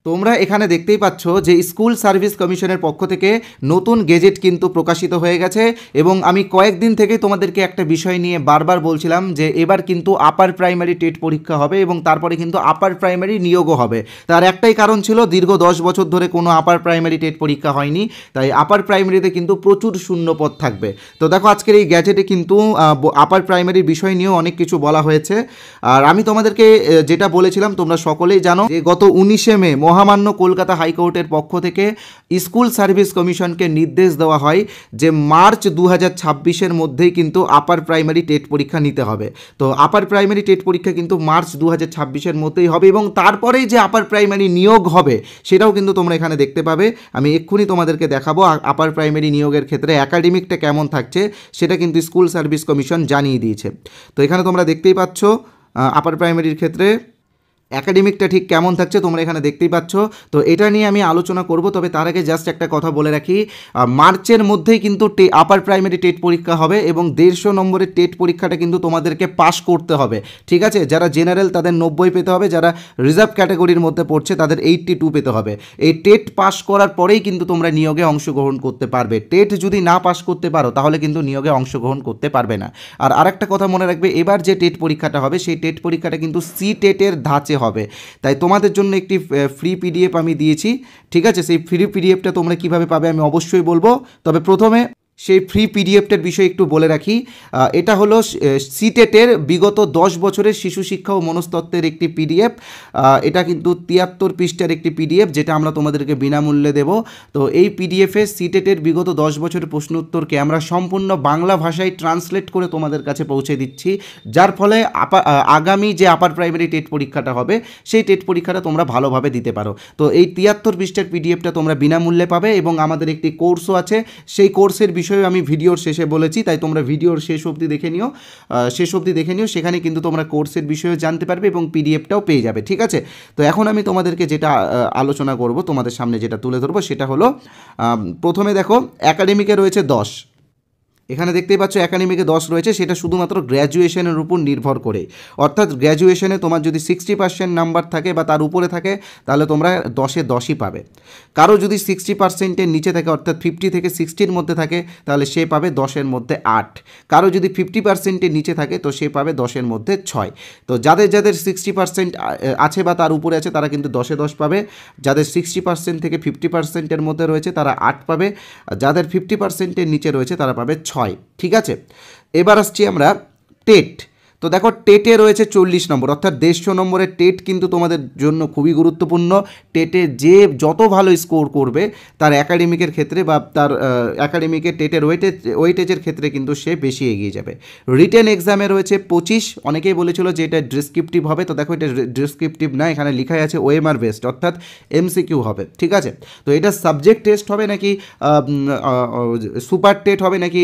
তোমরা এখানে দেখতেই পাচ্ছ যে স্কুল সার্ভিস কমিশনের পক্ষ থেকে নতুন গেজেট কিন্তু প্রকাশিত হয়ে গেছে এবং আমি কয়েকদিন থেকে তোমাদেরকে একটা বিষয় নিয়ে বারবার বলছিলাম যে এবার কিন্তু আপার প্রাইমারি টেট পরীক্ষা হবে এবং তারপরে কিন্তু আপার প্রাইমারি নিয়োগও হবে। তার একটাই কারণ ছিল দীর্ঘ 10 বছর ধরে কোনো আপার প্রাইমারি টেট পরীক্ষা হয়নি, তাই আপার প্রাইমারিতে কিন্তু প্রচুর শূন্যপদ থাকবে। তো দেখো আজকের এই গ্যাজেটে কিন্তু আপার প্রাইমারির বিষয় নিয়েও অনেক কিছু বলা হয়েছে। আর আমি তোমাদেরকে যেটা বলেছিলাম তোমরা সকলেই জানো যে গত 19শে মে মহামান্য কলকাতা হাইকোর্টের পক্ষ থেকে স্কুল সার্ভিস কমিশনকে নির্দেশ দেওয়া হয় যে মার্চ 2026-এর মধ্যেই কিন্তু আপার প্রাইমারি টেট পরীক্ষা নিতে হবে। তো আপার প্রাইমারি টেট পরীক্ষা কিন্তু মার্চ 2026-এর মধ্যেই হবে এবং তারপরেই যে আপার প্রাইমারি নিয়োগ হবে সেটাও কিন্তু তোমরা এখানে দেখতে পাবে। আমি এক্ষুনি তোমাদেরকে দেখাবো আপার প্রাইমারি নিয়োগের ক্ষেত্রে একাডেমিকটা কেমন থাকছে সেটা কিন্তু স্কুল সার্ভিস কমিশন জানিয়ে দিয়েছে। তো এখানে তোমরা দেখতেই পাচ্ছ আপার প্রাইমারির ক্ষেত্রে একাডেমিকটা ঠিক কেমন থাকছে তোমরা এখানে দেখতেই পাচ্ছ। তো এটা নিয়ে আমি আলোচনা করব, তবে তার আগে জাস্ট একটা কথা বলে রাখি, মার্চের মধ্যেই কিন্তু আপার প্রাইমারি টেট পরীক্ষা হবে এবং 150 নম্বরের টেট পরীক্ষাটা কিন্তু তোমাদেরকে পাস করতে হবে, ঠিক আছে? যারা জেনারেল তাদের 90 পেতে হবে, যারা রিজার্ভ ক্যাটাগরির মধ্যে পড়ছে তাদের 82 পেতে হবে। এই টেট পাস করার পরেই কিন্তু তোমরা নিয়োগে অংশগ্রহণ করতে পারবে। টেট যদি না পাস করতে পারো তাহলে কিন্তু নিয়োগে অংশগ্রহণ করতে পারবে না। আর আরেকটা কথা মনে রাখবে, এবার যে টেট পরীক্ষাটা হবে সেই টেট পরীক্ষাটা কিন্তু সি টেটের ধাঁচে হবে। তাই তোমাদের জন্য একটি ফ্রি পিডিএফ আমি দিয়েছি, ঠিক আছে? সেই ফ্রি পিডিএফটা তোমরা কিভাবে পাবে আমি অবশ্যই বলবো, তবে প্রথমে সেই ফ্রি পিডিএফটার বিষয়ে একটু বলে রাখি। এটা হলো সিটেটের বিগত 10 বছরের শিশু শিক্ষা ও মনস্তত্ত্বের একটি পিডিএফ। এটা কিন্তু 73 পৃষ্ঠার একটি পিডিএফ যেটা আমরা তোমাদেরকে বিনামূল্যে দেব। তো এই পিডিএফে সিটেটের বিগত 10 বছরের প্রশ্ন উত্তরকে আমরা সম্পূর্ণ বাংলা ভাষায় ট্রান্সলেট করে তোমাদের কাছে পৌঁছে দিচ্ছি, যার ফলে আগামী যে আপার প্রাইমারি টেট পরীক্ষাটা হবে সেই টেট পরীক্ষাটা তোমরা ভালোভাবে দিতে পারো। তো এই 73 পৃষ্ঠার পিডিএফটা তোমরা বিনামূল্যে পাবে এবং আমাদের একটি কোর্সও আছে, সেই কোর্সের বিষয়ে আমি ভিডিওর শেষে বলেছি, তাই তোমরা ভিডিওর শেষ অবধি দেখে নিও, সেখানে কিন্তু তোমরা কোর্সের বিষয়ে জানতে পারবে এবং পিডিএফটাও পেয়ে যাবে, ঠিক আছে? তো এখন আমি তোমাদেরকে যেটা আলোচনা করব, তোমাদের সামনে যেটা তুলে ধরবো সেটা হলো প্রথমে দেখো একাডেমিকে রয়েছে 10, এখানে দেখতেই পাচ্ছ একাডেমিকে 10 রয়েছে, সেটা শুধুমাত্র গ্র্যাজুয়েশনের উপর নির্ভর করে। অর্থাৎ গ্র্যাজুয়েশনে তোমার যদি 60% নাম্বার থাকে বা তার উপরে থাকে তাহলে তোমরা 10-এ 10ই পাবে। কারো যদি 60%-এর নিচে থাকে অর্থাৎ 50 থেকে 60-র মধ্যে থাকে তাহলে সে পাবে 10-এর মধ্যে 8। কারো যদি 50%-এর নিচে থাকে তো সে পাবে 10-এর মধ্যে 6। তো যাদের 60% আছে বা তার উপরে আছে তারা কিন্তু 10-এ 10 পাবে। যাদের 60% থেকে 50%-এর মধ্যে রয়েছে তারা 8 পাবে। যাদের 50%-এর নিচে রয়েছে তারা পাবে 6, ঠিক আছে? এবার আসছি আমরা টেট। তো দেখো টেটে রয়েছে 40 নম্বর, অর্থাৎ 150 নম্বরের টেট কিন্তু তোমাদের জন্য খুবই গুরুত্বপূর্ণ। টেটে যে যত ভালো স্কোর করবে তার একাডেমিকের ক্ষেত্রে বা তার একাডেমিকের টেটের ওয়েটেজের ক্ষেত্রে কিন্তু সে বেশি এগিয়ে যাবে। রিটেন এক্সামে রয়েছে 25, অনেকেই বলেছিল যে এটা ডেসক্রিপটিভ হবে, তো দেখো এটা ডেসক্রিপটিভ না, এখানে লেখাই আছে ওএমআর বেসড, অর্থাৎ এমসিকিউ হবে, ঠিক আছে? তো এটা সাবজেক্ট টেস্ট হবে নাকি সুপার টেট হবে নাকি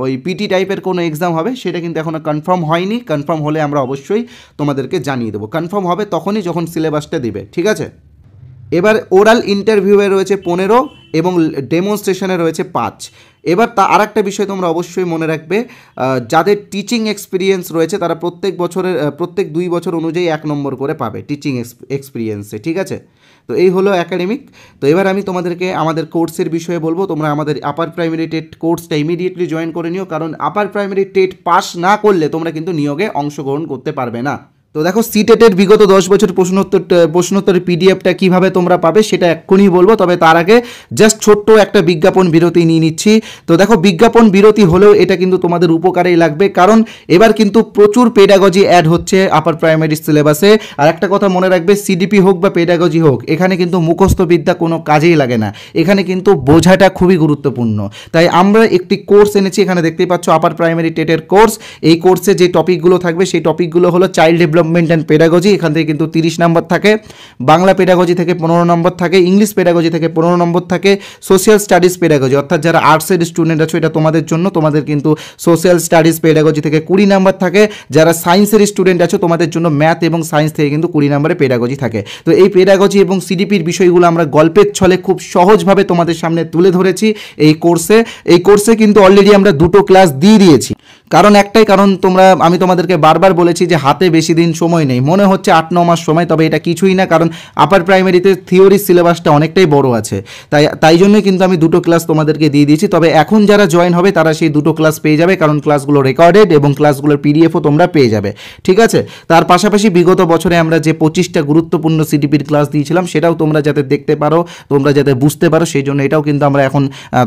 ওই পিটি টাইপের কোনো এক্সাম হবে সেটা কিন্তু এখনও কনফার্ম হয়নি। কনফার্ম হলে আমরা অবশ্যই তোমাদেরকে জানিয়ে দেবো। কনফার্ম হবে তখনই যখন সিলেবাসটা দিবে, ঠিক আছে? এবার ওরাল ইন্টারভিউয়ে রয়েছে 15 এবং ডেমনস্ট্রেশনে রয়েছে 5। এবার আর একটা বিষয় তোমরা অবশ্যই মনে রাখবে, যাদের টিচিং এক্সপিরিয়েন্স রয়েছে তারা প্রত্যেক 2 বছর অনুযায়ী 1 নম্বর করে পাবে টিচিং এক্সপিরিয়েন্সে, ঠিক আছে? তো এই হলো একাডেমিক। তো এবার আমি তোমাদেরকে আমাদের কোর্সের বিষয়ে বলবো। তোমরা আমাদের আপার প্রাইমারি টেট কোর্সটা ইমিডিয়েটলি জয়েন করে নিও, কারণ আপার প্রাইমারি টেট পাস না করলে তোমরা কিন্তু নিয়োগে অংশগ্রহণ করতে পারবে না। তো দেখো সিটেটের বিগত 10 বছর প্রশ্নোত্তরের পিডিএফটা কীভাবে তোমরা পাবে সেটা এক্ষুনি বলবো, তবে তার আগে জাস্ট ছোট্ট একটা বিজ্ঞাপন বিরতি নিয়ে নিচ্ছি। তো দেখো বিজ্ঞাপন বিরতি হলেও এটা কিন্তু তোমাদের উপকারেই লাগবে, কারণ এবার কিন্তু প্রচুর পেডাগজি অ্যাড হচ্ছে আপার প্রাইমারি সিলেবাসে। আর একটা কথা মনে রাখবে, সিডিপি হোক বা পেডাগজি হোক, এখানে কিন্তু মুখস্থ বিদ্যা কোনো কাজেই লাগে না, এখানে কিন্তু বোঝাটা খুবই গুরুত্বপূর্ণ। তাই আমরা একটি কোর্স এনেছি, এখানে দেখতেই পাচ্ছ আপার প্রাইমারি টেটের কোর্স। এই কোর্সে যে টপিকগুলো থাকবে সেই টপিকগুলো হলো চাইল্ড ডেভেলপমেন্ট অ্যান্ড পেডাগজি, এখান থেকে কিন্তু 30 নম্বর থাকে, বাংলা পেডাগজি থেকে 15 নম্বর থাকে, ইংলিশ পেডাগজি থেকে 15 নম্বর থাকে, সোশ্যাল স্টাডিজ পেডাগজি অর্থাৎ যারা আর্টসের স্টুডেন্ট আছো এটা তোমাদের জন্য, তোমাদের কিন্তু সোশ্যাল স্টাডিজ পেডাগজি থেকে 20 নম্বর থাকে। যারা সায়েন্সের স্টুডেন্ট আছো তোমাদের জন্য ম্যাথ এবং সায়েন্স থেকে কিন্তু 20 নম্বরে পেডাগজি থাকে। তো এই পেডাগজি এবং সিডিপির বিষয়গুলো আমরা গল্পের ছলে খুব সহজভাবে তোমাদের সামনে তুলে ধরেছি এই কোর্সে কিন্তু অলরেডি আমরা 2টো ক্লাস দিয়ে দিয়েছি। কারণ একটাই কারণ, আমি তোমাদেরকে বারবার বলেছি যে হাতে বেশি দিন সময় নেই, মনে হচ্ছে 8-9 মাস সময়, তবে এটা কিছুই না, কারণ আপার প্রাইমারিতে থিওরি সিলেবাসটা অনেকটাই বড় আছে। তাই জন্যই কিন্তু আমি দুটো ক্লাস তোমাদেরকে দিয়ে দিয়েছি। তবে এখন যারা জয়েন হবে তারা সেই দুটো ক্লাস পেয়ে যাবে, কারণ ক্লাসগুলো রেকর্ডেড এবং ক্লাসগুলোর পিডিএফও তোমরা পেয়ে যাবে, ঠিক আছে। তার পাশাপাশি বিগত বছরে আমরা যে 25টা গুরুত্বপূর্ণ সিডিপির ক্লাস দিয়েছিলাম সেটাও তোমরা যাতে দেখতে পারো, তোমরা যাতে বুঝতে পারো, সেই জন্য এটাও কিন্তু আমরা এখন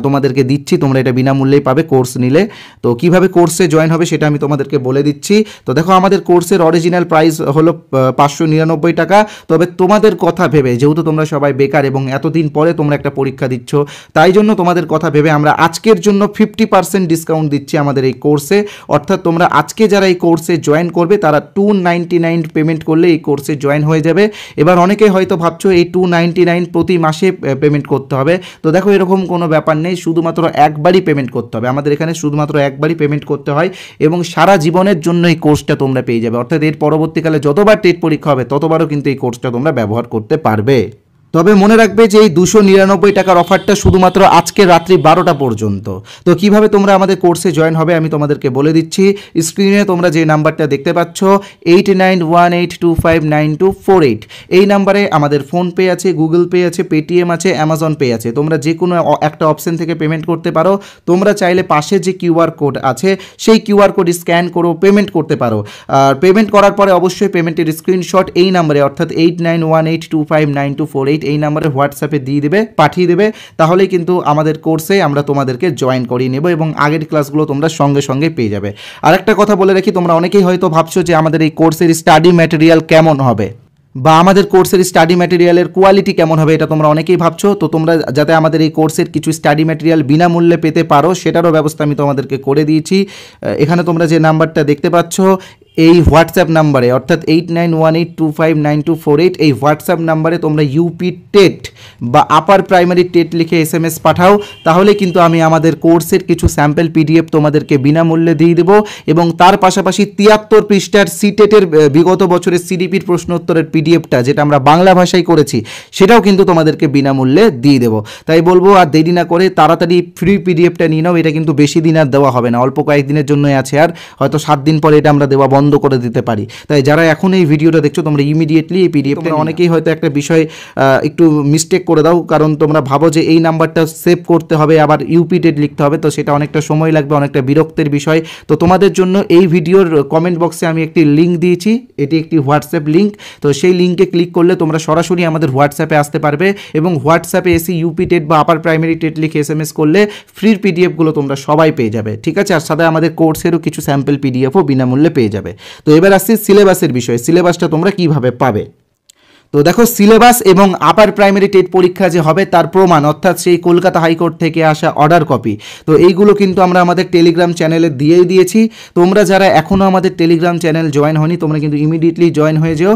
তোমাদেরকে দিচ্ছি। তোমরা এটা বিনামূল্যেই পাবে কোর্স নিলে। তো কিভাবে কোর্সে জয়েন হবে সেটা আমি তোমাদেরকে বলে দিচ্ছি। তো দেখো, আমাদের কোর্সের অরিজিনাল প্রাইস হলো 599 টাকা। তবে তোমাদের কথা ভেবে, যেহেতু তোমরা সবাই বেকার এবং এতদিন পরে তোমরা একটা পরীক্ষা দিচ্ছ, তাই জন্য তোমাদের কথা ভেবে আমরা আজকের জন্য 50% ডিসকাউন্ট দিচ্ছি আমাদের এই কোর্সে। অর্থাৎ তোমরা আজকে যারা এই কোর্সে জয়েন করবে তারা 299 পেমেন্ট করলে এই কোর্সে জয়েন হয়ে যাবে। এবার অনেকে হয়তো ভাবছো এই 299 প্রতি মাসে পেমেন্ট করতে হবে। তো দেখো, এরকম কোনো ব্যাপার নেই, শুধুমাত্র একবারই পেমেন্ট করতে হবে। আমাদের এখানে শুধুমাত্র একবারই পেমেন্ট করতে হয় এবং সারা জীবনের জন্য এই কোর্সটা তোমরা পেয়ে যাবে। অর্থাৎ এর পরবর্তীকালে যতবার টেট পরীক্ষা হবে ততবারও কিন্তু এই কোর্সটা তোমরা ব্যবহার করতে পারবে। তবে মনে রাখবে যে এই 299 টাকার অফারটা শুধুমাত্র আজকে রাত্রি 12টা পর্যন্ত। তো কিভাবে তোমরা আমাদের কোর্সে জয়েন হবে আমি তোমাদেরকে বলে দিচ্ছি। স্ক্রিনে তোমরা যে নাম্বারটা দেখতে পাচ্ছ 8918259248, এই নাম্বারে আমাদের ফোনপে আছে, গুগল পে আছে, পেটিএম আছে, অ্যামাজন পে আছে। তোমরা যে কোনো একটা অপশন থেকে পেমেন্ট করতে পারো। তোমরা চাইলে পাশে যে কিউআর কোড আছে সেই কিউআর কোড স্ক্যান করো পেমেন্ট করতে পারো। আর পেমেন্ট করার পরে অবশ্যই পেমেন্টের স্ক্রিনশট এই নাম্বারে অর্থাৎ 8918259248 এই নাম্বারে হোয়াটসঅ্যাপে পাঠিয়ে দেবে। তাহলেই কিন্তু আমাদের কোর্সে আমরা তোমাদেরকে জয়েন করিয়ে নেব এবং আগের ক্লাসগুলো তোমরা সঙ্গে সঙ্গে পেয়ে যাবে। আরেকটা কথা বলে রাখি, তোমরা অনেকেই হয়তো ভাবছো যে আমাদের এই কোর্সের স্টাডি ম্যাটেরিয়াল কেমন হবে বা আমাদের কোর্সের স্টাডি ম্যাটেরিয়ালের কোয়ালিটি কেমন হবে, এটা তোমরা অনেকেই ভাবছো। তো তোমরা যাতে আমাদের এই কোর্সের কিছু স্টাডি ম্যাটেরিয়াল বিনামূল্যে পেতে পারো সেটারও ব্যবস্থা আমি তোমাদেরকে করে দিয়েছি। এখানে তোমরা যে নাম্বারটা দেখতে পাচ্ছ এই হোয়াটসঅ্যাপ নাম্বারে অর্থাৎ 8918259248 এই হোয়াটসঅ্যাপ নাম্বারে তোমরা ইউপি টেট বা আপার প্রাইমারি টেট লিখে SMS পাঠাও। তাহলে কিন্তু আমি আমাদের কোর্সের কিছু স্যাম্পল পিডিএফ তোমাদেরকে বিনামূল্যে দিয়ে দেবো এবং তার পাশাপাশি 73 পৃষ্ঠার সিটেটের বিগত বছরের সিডিপির প্রশ্নোত্তরের পিডিএফটা যেটা আমরা বাংলা ভাষায় করেছি সেটাও কিন্তু তোমাদেরকে বিনামূল্যে দিয়ে দেবো। তাই বলবো আর দেরি না করে তাড়াতাড়ি ফ্রি পিডিএফটা নিয়ে নাও। এটা কিন্তু বেশি দিন আর দেওয়া হবে না, অল্প কয়েকদিনের জন্যই আছে, আর হয়তো 7 দিন পরে এটা আমরা দেওয়া বন্ধ করে দিতে পারি। তাই যারা এখন এই ভিডিওটা দেখছো তোমরা ইমিডিয়েটলি এই পিডিএফটা, অনেকেই হয়তো একটা বিষয় একটু মিস্টেক করে দাও, কারণ তোমরা ভাবো যে এই নাম্বারটা সেভ করতে হবে আবার ইউপি টেট লিখতে হবে, তো সেটা অনেকটা সময় লাগবে, অনেকটা বিরক্তের বিষয়। তো তোমাদের জন্য এই ভিডিওর কমেন্ট বক্সে আমি একটি লিঙ্ক দিয়েছি, এটি একটি হোয়াটসঅ্যাপ লিঙ্ক। তো সেই লিঙ্কে ক্লিক করলে তোমরা সরাসরি আমাদের হোয়াটসঅ্যাপে আসতে পারবে এবং হোয়াটসঅ্যাপে এসে ইউপি টেট বা আপার প্রাইমারি টেট লিখে SMS করলে ফ্রির পিডিএফগুলো তোমরা সবাই পেয়ে যাবে, ঠিক আছে। আর সাথে আমাদের কোর্সেরও কিছু স্যাম্পল পিডিএফও বিনামূল্যে পেয়ে যাবে। তো এবার আসছি সিলেবাসের বিষয়ে, সিলেবাসটা তোমরা কিভাবে পাবে। তো দেখো, সিলেবাস এবং আপার প্রাইমারি টেট পরীক্ষা যে হবে তার প্রমাণ অর্থাৎ সেই কলকাতা হাইকোর্ট থেকে আসা অর্ডার কপি, তো এইগুলো কিন্তু আমরা আমাদের টেলিগ্রাম চ্যানেলে দিয়েই দিয়েছি। তোমরা যারা এখনও আমাদের টেলিগ্রাম চ্যানেল জয়েন হয়নি তোমরা কিন্তু ইমিডিয়েটলি জয়েন হয়ে যেও।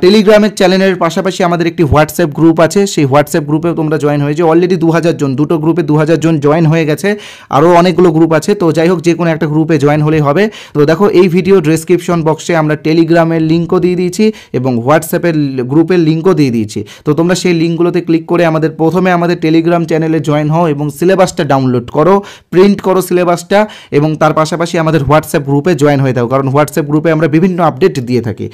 টেলিগ্রামের চ্যানেলের পাশাপাশি আমাদের একটি হোয়াটসঅ্যাপ গ্রুপ আছে, সেই হোয়াটসঅ্যাপ গ্রুপেও তোমরা জয়েন হয়ে যেও। অলরেডি 2000 জন, দুটো গ্রুপে 2000 জন জয়েন হয়ে গেছে, আরও অনেকগুলো গ্রুপ আছে। তো যাই হোক, যে কোনো একটা গ্রুপে জয়েন হলেই হবে। তো দেখো, এই ভিডিও ডেসক্রিপশন বক্সে আমরা টেলিগ্রামের লিঙ্কও দিয়ে দিয়েছি এবং হোয়াটসঅ্যাপের গ্রুপের লিঙ্কও দিয়ে দিয়েছি। তো তোমরা সেই লিঙ্কগুলোতে ক্লিক করে প্রথমে আমাদের টেলিগ্রাম চ্যানেলে জয়েন হও এবং সিলেবাসটা ডাউনলোড করো, প্রিন্ট করো সিলেবাসটা, এবং তার পাশাপাশি আমাদের হোয়াটসঅ্যাপ গ্রুপে জয়েন হয়ে যাও, কারণ হোয়াটসঅ্যাপ গ্রুপে আমরা বিভিন্ন আপডেট দিয়ে থাকি।